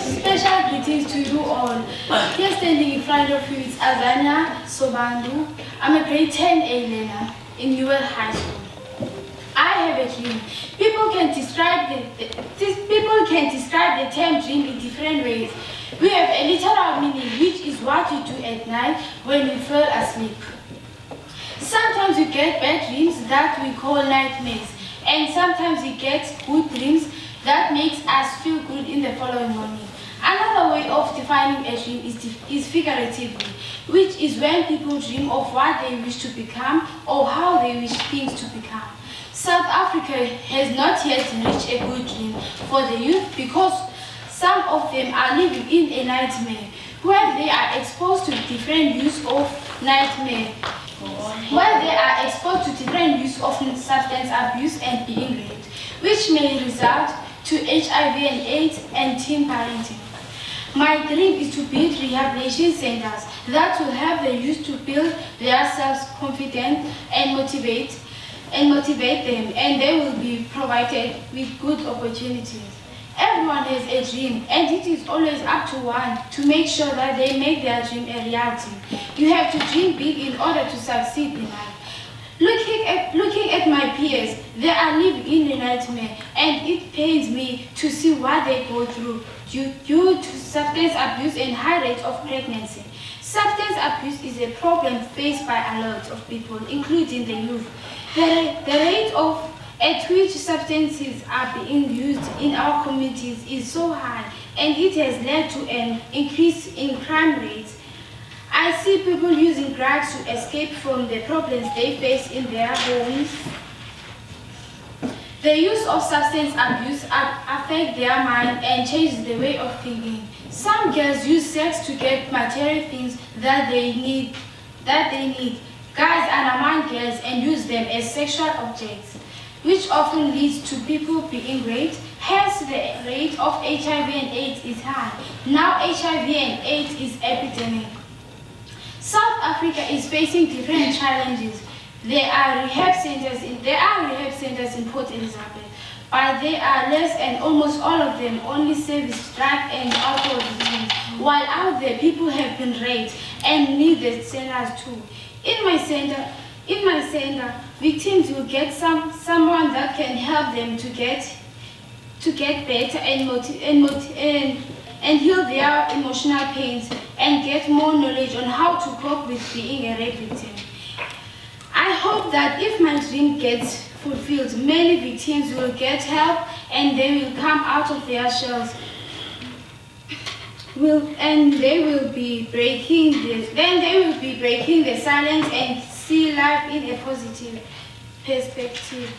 Special greetings to you all. Here standing in front of you is Azania Sobandu. I'm a grade 10A learner in Newell High School. I have a dream. People can describe the term dream in different ways. We have a literal meaning, which is what we do at night when we fall asleep. Sometimes we get bad dreams that we call nightmares, and sometimes we get good dreams that makes us feel good in the following morning. Another way of defining a dream is figuratively, which is when people dream of what they wish to become or how they wish things to become. South Africa has not yet reached a good dream for the youth because some of them are living in a nightmare where they are exposed to different use of substance abuse and being raped, which may result to HIV and AIDS and teen parenting. My dream is to build rehabilitation centers that will help the youth to build their self-confidence and motivate them, and they will be provided with good opportunities. Everyone has a dream, and it is always up to one to make sure that they make their dream a reality. You have to dream big in order to succeed in life. Looking at my peers, they are living in a nightmare, and it pains me to see what they go through due to substance abuse and high rates of pregnancy. Substance abuse is a problem faced by a lot of people, including the youth. The rate at which substances are being used in our communities is so high, and it has led to an increase in crime rates. I see people using drugs to escape from the problems they face in their homes. The use of substance abuse affects their mind and changes the way of thinking. Some girls use sex to get material things that they need. Guys undermine girls and use them as sexual objects, which often leads to people being raped. Hence, the rate of HIV and AIDS is high. Now, HIV and AIDS is epidemic. South Africa is facing different challenges. There are rehab centers in Port Elizabeth, but they are less, and almost all of them only service drug and alcohol victims. While out there, people have been raped and need the centers too. In my center, victims will get someone that can help them to get better and heal their emotional pains and get more knowledge on how to cope with being a rape victim. I hope that if my dream gets fulfilled, many victims will get help and they will come out of their shells. They will be breaking the silence and see life in a positive perspective.